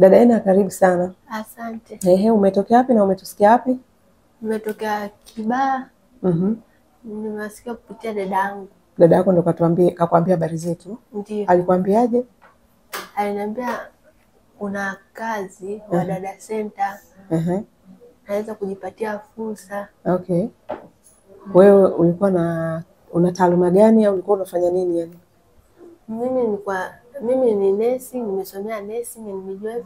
Dada Ena, karibu sana. Asante. Ehe, umetokea wapi na umetusikia wapi? Nimetokea Kibaha. Nimesikia kupitia dadangu. Dada yako ndo kakwambia habari zetu? Ndio. Alikwambiaje? Aliniambia una kazi wa Dada Center. Naweza kujipatia fursa. Okay. Wewe ulikuwa una taaluma gani au ulikuwa unafanya nini yani? Mimi ni nursing, nimesomea nursing and midwife.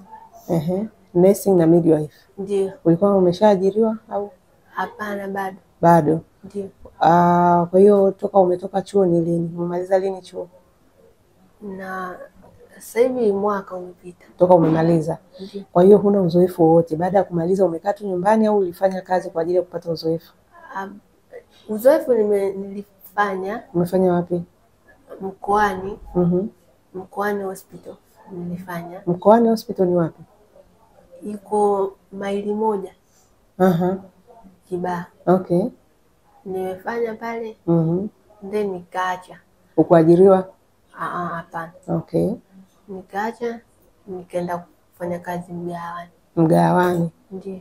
Nursing na midwife. Ndio. Ulikuwa umeshaajiriwa au? Hapana, bado. Bado. Ndio. Kwa hiyo toka umetoka chuo ni lini? Umemaliza lini chuo? Na sasa hivi mwaka umepita. Toka umemaliza. Ndio. Kwa hiyo huna uzoefu wowote. Baada ya kumaliza umekaa tu nyumbani au ulifanya kazi kwa ajili ya kupata uzoefu? Uzoefu nilifanya. Umefanya wapi? Mkoani. Mkoani hospital nilifanya. Mkoani hospital ni wapi? Iko maili 1. Kibaha. Okay. Nimefanya pale. Then nikaacha. Ukuajiriwa? Hapana. Okay. Nikaacha, nikaenda kufanya kazi mgahawani. Mgahawani? Ndio.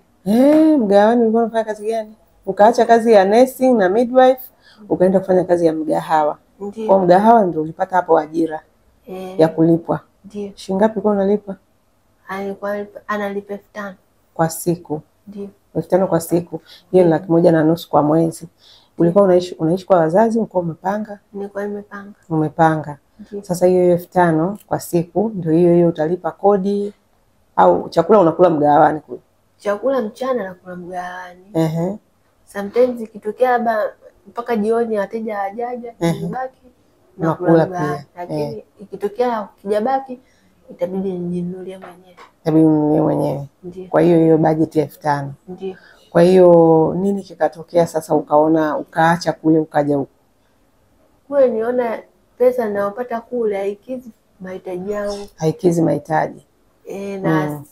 Mgahawani ulikuwa unafanya kazi gani? Ukaacha kazi ya nursing na midwife, ukaenda kufanya kazi ya mgahawa. Ndio. Kwa mgahawa ndio ulipata hapo ajira ya kulipwa. Ndio. Shilingi ngapi ulikuwa unalipwa? Alikuwa analipa 5,000 kwa siku. Ndio. 5,000 kwa siku. Hiyo ni 1,500 kwa mwezi. Ulikuwa unaishi kwa wazazi, ulikuwa umepanga? Nilikuwa nimepanga. Umepanga. Ndio. Sasa hiyo 5,000 kwa siku ndio hiyo utalipa kodi au chakula unakula mgahawani kule? Chakula mchana nakula mgahawani. Sometimes ikitokea labda mpaka jioni wateja hawajaja, nibaki nakula pia. Lakini ikitokea kijabaki itabidi nijinunulie mwenyewe. Itabidi ununulie mwenyewe. Ndio. Kwa hiyo budget ya 5,000. Ndio. Kwa hiyo nini kikatokea sasa ukaona ukaacha kule ukaja huku? Kule niona pesa ninayopata kule haikizi mahitaji yangu. Haikizi mahitaji.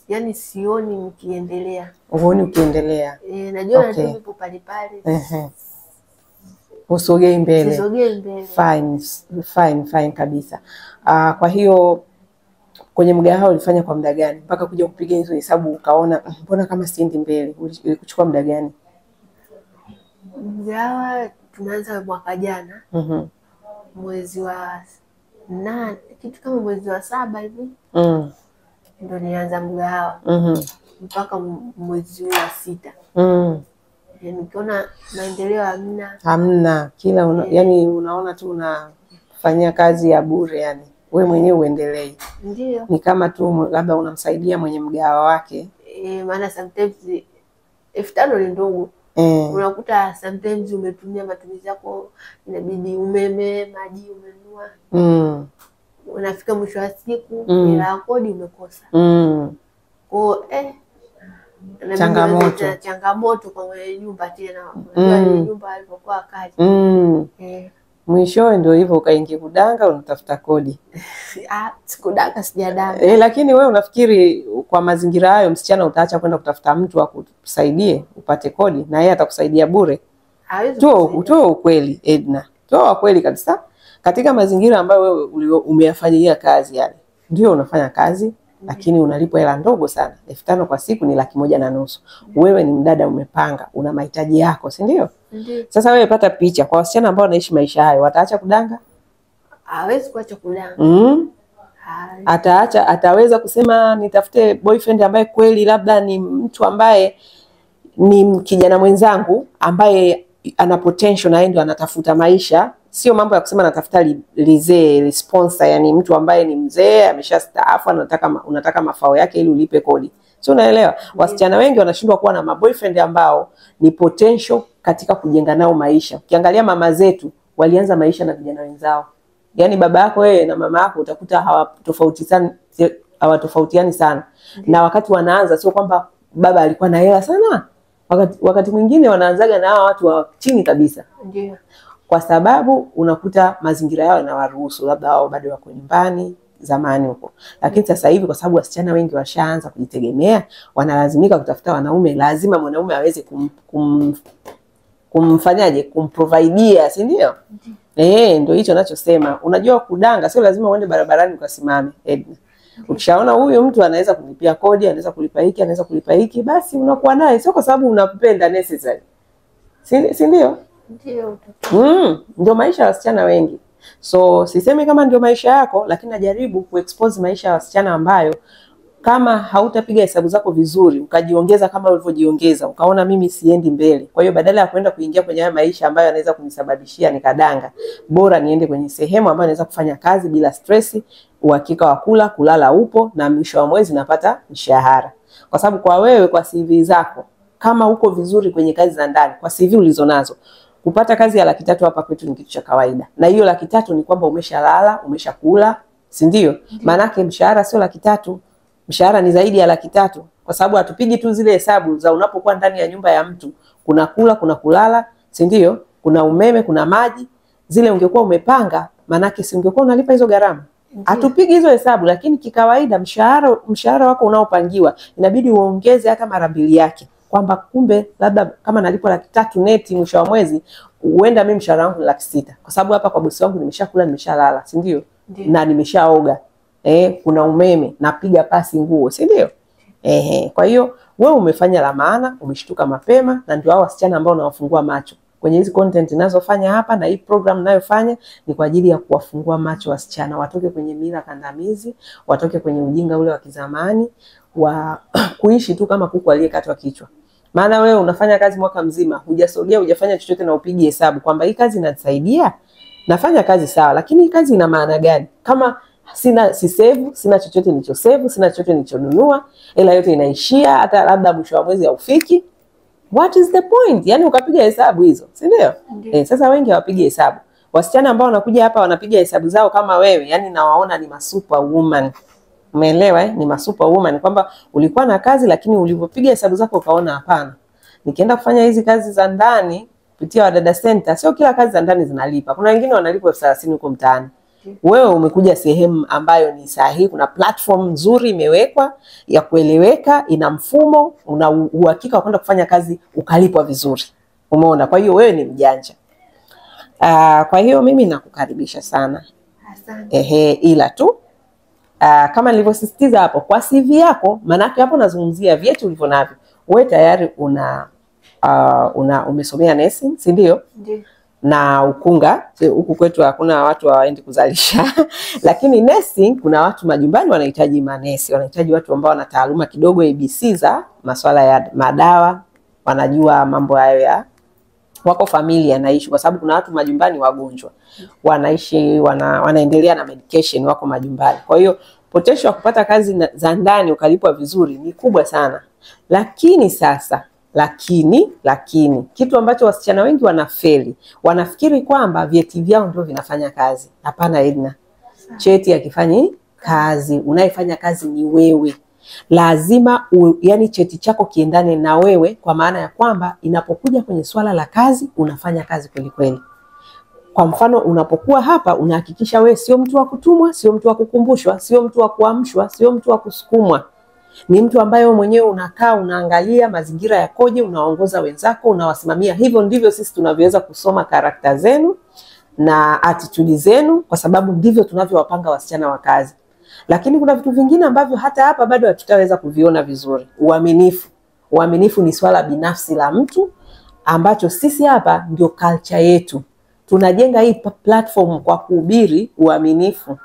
Yani sioni nikiendelea. Uone ukiendelea. Najua nipo pale pale. Usogei mbele. Usogei mbele. Fine kabisa. Kwa hiyo kwenye mgahawa ulifanya kwa muda gani mpaka kuja kupiga hizo hesabu ukaona mbona kama siendi mbele? Ilikuchukua muda gani? Mgahawa tunaanza mwaka jana. Mwezi wa 8, kitu kama mwezi wa 7 hivi. Ndio nianza mgahawa. Mpaka mwezi wa 6. Nikiona maendeleo hamna. Yani unaona tu unafanyia kazi ya bure yani. Wewe mwenyewe uendelee. Ndio. Ni kama tu labda unamsaidia mwenye mgahawa wake. Maana sometimes 5,000 ni ndogo. Unakuta sometimes umetumia matumizi yako, inabidi umeme, maji umenunua. Unafika mwisho wa siku bila kodi umekosa. Kwa changamoto kwa mwenye nyumba tena. Unajua nyumba alipokuwa kazi. Mwishowe ndio hivyo ukaingia kudanga unatafuta kodi. Sikudanga, sijadanga. Lakini wewe unafikiri kwa mazingira hayo msichana utaacha kwenda kutafuta mtu akusaidie upate kodi na yeye atakusaidia bure? Toa ukweli Edna. Toa ukweli kabisa. Katika mazingira ambayo wewe umeyafanyia kazi yale. Ndio unafanya kazi lakini unalipwa hela ndogo sana. 5,000 kwa siku ni 1,500. Wewe ni mdada umepanga, una mahitaji yako, si ndio? Ndio. Sasa wewe pata picha kwa wasichana ambao wanaishi maisha hayo, wataacha kudanga? Hawezi kuacha kudanga. Ataweza kusema nitafute boyfriend ambaye kweli labda ni mtu ambaye ni kijana mwenzangu ambaye ana potential na yeye ndio anatafuta maisha. Sio mambo ya kusema natafuta lizee sponsor, yani mtu ambaye ni mzee ameshastaafu unataka mafao yake ili ulipe kodi. Sio, unaelewa? Wasichana wengi wanashindwa kuwa na maboyfriend ambao ni potential katika kujenga nao maisha. Ukiangalia mama zetu walianza maisha na vijana wenzao. Yani baba yako wewe na mama yako utakuta hawatofautiani sana. Na wakati wanaanza sio kwamba baba alikuwa na hela sana. Wakati mwingine wanaanzaga na hawa watu wa chini kabisa. Ndio. Kwa sababu unakuta mazingira yao yanawaruhusu, labda wao bado wako nyumbani zamani huko. Lakini sasa hivi kwa sababu wasichana wengi washaanza kujitegemea, wanalazimika kutafuta wanaume, lazima mwanaume aweze kumprovidea, si ndio? Ndio hicho ninachosema. Unajua kudanga sio lazima uende barabarani ukasimame, Edna. Ukishaona huyu mtu anaweza kulipia kodi, anaweza kulipa hiki, anaweza kulipa hiki, basi unakuwa naye, sio kwa sababu unampenda necessary. Si ndio? Ndio. Ndio maisha ya wasichana wengi. So sisemi kama ndio maisha yako, lakini najaribu kuexpose maisha ya wasichana ambayo kama hautapiga hesabu zako vizuri, ukajiongeza kama ulivyojiongeza, ukaona mimi siendi mbele. Kwa hiyo badala ya kwenda kuingia kwenye haya maisha ambayo yanaweza kunisababishia nikadanga, bora niende kwenye sehemu ambayo naweza kufanya kazi bila stress, uhakika wa kula, kulala upo, na mwisho wa mwezi napata mshahara. Kwa sababu kwa wewe, kwa CV zako, kama uko vizuri kwenye kazi za ndani, kwa CV ulizonazo, kupata kazi ya 300,000 hapa kwetu ni kitu cha kawaida. Na hiyo 300,000 ni kwamba umeshalala, umeshakula, si ndio? Maana yake mshahara sio 300,000. Mshahara ni zaidi ya 300,000, kwa sababu hatupigi tu zile hesabu za unapokuwa ndani ya nyumba ya mtu, kuna kula, kuna kulala, si ndio? Kuna umeme, kuna maji. Zile ungekuwa umepanga, maana yake si ungekuwa unalipa hizo gharama. Hatupigi hizo hesabu, lakini kikawaida mshahara wako unaopangiwa inabidi uongeze hata mara 2 yake. Kwamba kumbe labda kama nalipo 300,000 neti mwisho wa mwezi, huenda mimi mshahara wangu ni 600,000, kwa sababu hapa kwa bosi wangu nimeshakula, nimeshalala, si ndio? Na nimeshaoga. Kuna umeme, napiga pasi nguo, si ndio? Kwa hiyo wewe umefanya la maana, umeshtuka mapema, na ndio hao wasichana ambao nawafungua macho. Kwenye hizi content ninazofanya hapa na hii program ninayofanya ni kwa ajili ya kuwafungua macho wasichana, watoke kwenye mila kandamizi, watoke kwenye ujinga ule wa kizamani, wa kuishi tu kama kuku aliyekatwa kichwa. Maana wewe unafanya kazi mwaka mzima, hujasogea, hujafanya chochote, na upigi hesabu kwamba hii kazi inanisaidia, nafanya kazi sawa, lakini hii kazi ina maana gani? Kama sina chochote nilichosave, sina chochote nilichonunua, ila yote inaishia, hata labda mwisho wa mwezi haufiki. What is the point? Yani ukapiga hesabu hizo, si ndio? Sasa wengi hawapigi hesabu. Wasichana ambao wanakuja hapa wanapiga hesabu zao kama wewe, yani nawaona ni superwoman. Umeelewa ni superwoman, kwamba ulikuwa na kazi lakini ulivyopiga hesabu zako ukaona hapana. Nikienda kufanya hizi kazi za ndani kupitia Wadada Center, sio kila kazi za ndani zinalipa. Kuna wengine wanalipa 30,000 huko mtaani. Wewe umekuja sehemu ambayo ni sahihi, kuna platform nzuri imewekwa ya kueleweka, ina mfumo, una uhakika wa kwenda kufanya kazi ukalipwa vizuri. Umeona? Kwa hiyo wewe ni mjanja. Kwa hiyo mimi nakukaribisha sana. Asante. Ila tu kama nilivyosisitiza hapo, kwa CV yako, maana yake hapo nazungumzia vyetu ulivyo navyo. Wewe tayari umesomea nursing, si ndio? Ndio. Na ukunga, huku kwetu hakuna watu waendi kuzalisha. Lakini nursing, kuna watu majumbani wanahitaji manesi, wanahitaji watu ambao wana taaluma kidogo ABC za masuala ya madawa, wanajua mambo hayo ya wako familia naishi, kwa sababu kuna watu majumbani wagonjwa, wanaishi wanaendelea na medication, wako majumbani. Kwa hiyo potential ya kupata kazi za ndani ukalipwa vizuri ni kubwa sana. Lakini sasa lakini kitu ambacho wasichana wengi wanafeli, wanafikiri kwamba vyeti vyao ndio vinafanya kazi. Hapana Edna. Cheti hakifanyi kazi, unayefanya kazi ni wewe. Lazima yani cheti chako kiendane na wewe, kwa maana ya kwamba inapokuja kwenye swala la kazi unafanya kazi kweli kweli. Kwa mfano unapokuwa hapa unahakikisha wewe sio mtu wa kutumwa, sio mtu wa kukumbushwa, sio mtu wa kuamshwa, sio mtu wa kusukumwa. Ni mtu ambaye wewe mwenyewe unakaa, unaangalia mazingira yakoje, unaongoza wenzako, unawasimamia. Hivyo ndivyo sisi tunavyoweza kusoma karakta zenu na attitude zenu, kwa sababu ndivyo tunavyowapanga wasichana wa kazi. Lakini kuna vitu vingine ambavyo hata hapa bado hatutaweza kuviona vizuri. Uaminifu ni swala binafsi la mtu, ambacho sisi hapa ndio culture yetu. Tunajenga hii platform kwa kuhubiri uaminifu,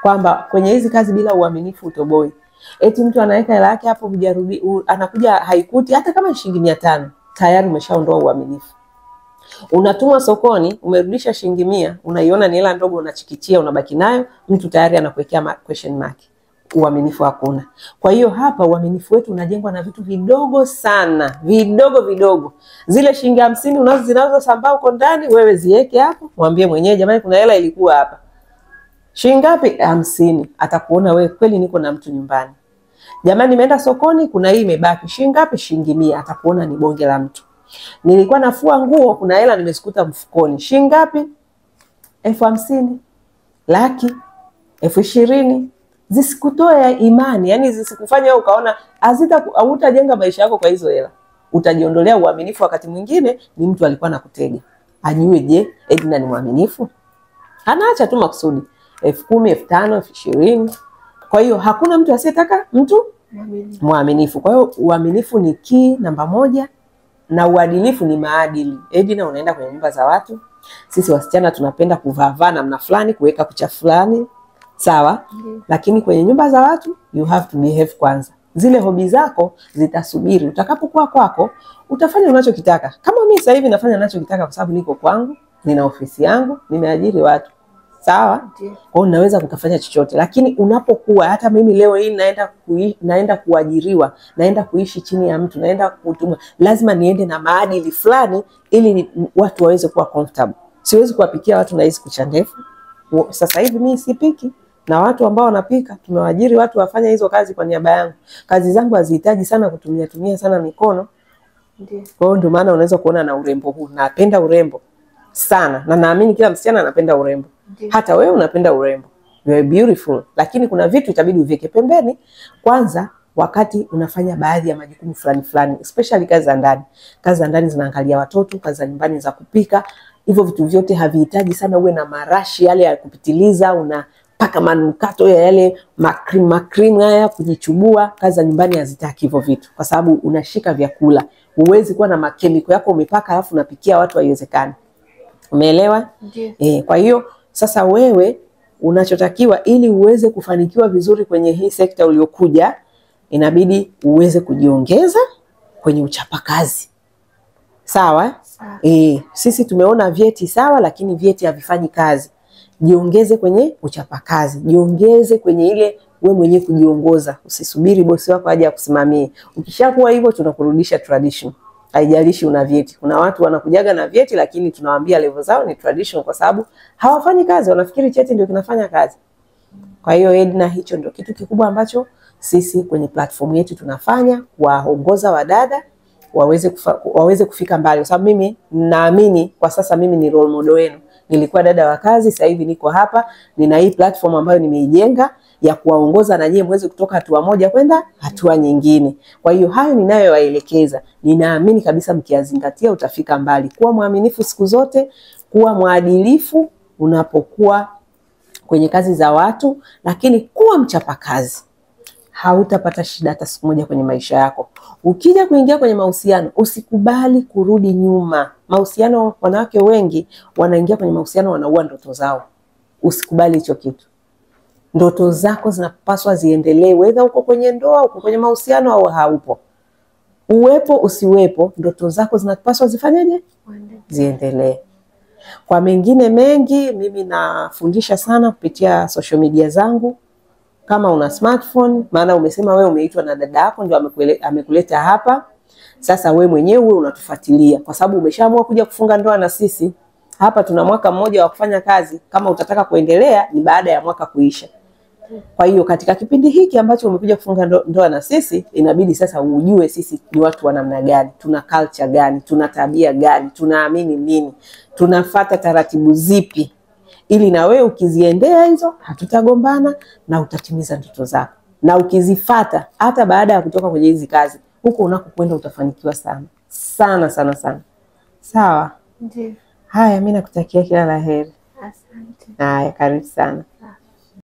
kwamba kwenye hizi kazi bila uaminifu utoboi. Eti mtu anaweka hela yake hapo, hujarudi, anakuja haikuti hata kama shilingi 500, tayari umeshaondoa uaminifu. Unatumwa sokoni, umerudisha shilingi 100, unaiona ni hela ndogo, unachikichia, unabaki nayo, mtu tayari anakuwekea question mark. Uaminifu hakuna. Kwa hiyo hapa uaminifu wetu unajengwa na vitu vidogo sana, vidogo. Zile shilingi 50 zinazosambaa huko ndani, wewe ziweke hapo, mwambie mwenyewe, jamani kuna hela ilikuwa hapa. Shilingi ngapi? 50. Atakuona wewe kweli niko na mtu nyumbani. Jamani nimeenda sokoni, kuna hii imebaki. Shilingi ngapi? Shilingi 100. Atakuona ni bonge la mtu. Nilikuwa nafua nguo, kuna hela nimesikuta mfukoni. Shilingi ngapi? 50,000, laki, 20,000. Zisikutoe imani, yani zisikufanya wewe ukaona hutajenga maisha yako kwa hizo hela. Utajiondolea uaminifu. Wakati mwingine ni mtu alikuwa anakutega. Ajue je, Edna ni mwaminifu? Anaacha tu makusudi. 10,000, 5,000, 20,000. Kwa hiyo hakuna mtu asiyetaka mtu mwaminifu. Kwa hiyo uaminifu ni key namba moja, na uadilifu ni maadili. Edina, unaenda kwenye nyumba za watu, sisi wasichana tunapenda kuvaa namna fulani, kuweka kucha fulani, sawa? Lakini kwenye nyumba za watu you have to behave kwanza. Zile hobi zako zitasubiri. Utakapokuwa kwako utafanya unachokitaka. Kama mimi sasa hivi nafanya ninachokitaka kwa sababu niko kwangu, nina ofisi yangu, nimeajiri watu. Sawa? Kwa hiyo naweza kukafanya chochote. Lakini unapokuwa, hata mimi leo hii naenda kuajiriwa, naenda kuishi chini ya mtu, naenda kutuma, lazima niende na maadili fulani ili watu waweze kuwa comfortable. Siwezi kuwapikia watu na hizi kucha ndefu. Sasa hivi mimi sipiki, na watu ambao wanapika tumewaajiri watu wafanya hizo kazi kwa niaba yangu. Kazi zangu hazihitaji sana kutumia sana mikono. Kwa hiyo ndio maana unaweza kuona na urembo huu. Napenda urembo sana, na naamini kila msichana anapenda urembo. Hata wewe unapenda urembo. You are beautiful. Lakini kuna vitu itabidi uvieke pembeni kwanza wakati unafanya baadhi ya majukumu fulani, especially kazi za ndani. Kazi za ndani zinaangalia watoto, kazi za nyumbani za kupika. Hivyo vitu vyote havihitaji sana uwe na marashi yale ya kupitiliza, unapaka manukato ya yale makrim haya kujichubua. Kazi za nyumbani hazitaki hivyo vitu, kwa sababu unashika vyakula. Huwezi kuwa na makemiko yako umepaka alafu unapikia watu, haiwezekani. Umeelewa? Kwa hiyo sasa wewe unachotakiwa ili uweze kufanikiwa vizuri kwenye hii sekta uliokuja, inabidi uweze kujiongeza kwenye uchapakazi. Sawa? Sisi tumeona vyeti sawa, lakini vyeti havifanyi kazi. Jiongeze kwenye uchapakazi. Jiongeze kwenye ile wewe mwenyewe kujiongoza. Usisubiri bosi wako aje akusimamie. Ukishakuwa hivyo tunakurudisha tradition. Haijalishi una vyeti. Kuna watu wanakujaga na vyeti lakini tunawaambia level zao ni tradition kwa sababu hawafanyi kazi, wanafikiri cheti ndio kinafanya kazi. Kwa hiyo Edna, hicho ndio kitu kikubwa ambacho sisi kwenye platform yetu tunafanya, kuwaongoza wadada waweze kufika mbali. Kwa sababu mimi naamini kwa sasa mimi ni role model wenu. Nilikuwa dada wa kazi, sasa hivi niko hapa, nina hii platform ambayo nimeijenga ya kuwaongoza na nyie mweze kutoka hatua moja kwenda hatua nyingine. Kwa hiyo hayo ninayowaelekeza, ninaamini kabisa mkiyazingatia utafika mbali. Kuwa mwaminifu siku zote, kuwa mwadilifu unapokuwa kwenye kazi za watu, lakini kuwa mchapakazi. Hautapata shida hata siku moja kwenye maisha yako. Ukija kuingia kwenye mahusiano, usikubali kurudi nyuma. Mahusiano, wanawake wengi wanaingia kwenye mahusiano wanaua ndoto zao. Usikubali hicho kitu. Ndoto zako zinapaswa ziendelee, whether uko kwenye ndoa, uko kwenye mahusiano au haupo. Uwepo usiwepo, ndoto zako zinapaswa zifanyaje? Ziendelee. Kwa mengine mengi, mimi nafundisha sana kupitia social media zangu. Kama una smartphone, maana umesema wewe umeitwa na dada yako ndio amekuleta hapa. Sasa wewe mwenyewe unatufuatilia kwa sababu umeshaamua kuja kufunga ndoa na sisi. Hapa tuna mwaka mmoja wa kufanya kazi. Kama utataka kuendelea ni baada ya mwaka kuisha. Kwa hiyo katika kipindi hiki ambacho umekuja kufunga ndoa na sisi, inabidi sasa ujue sisi ni watu wa namna gani, tuna culture gani, tuna tabia gani, tunaamini nini, tunafuata taratibu zipi, ili na wewe ukiziendea hizo hatutagombana na utatimiza ndoto zako. Na ukizifuata hata baada ya kutoka kwenye hizi kazi, huko unakokwenda utafanikiwa sana. Sana sana sana. Sawa? Ndiyo. Haya, mimi nakutakia kila la heri. Asante. Haya, karibu sana.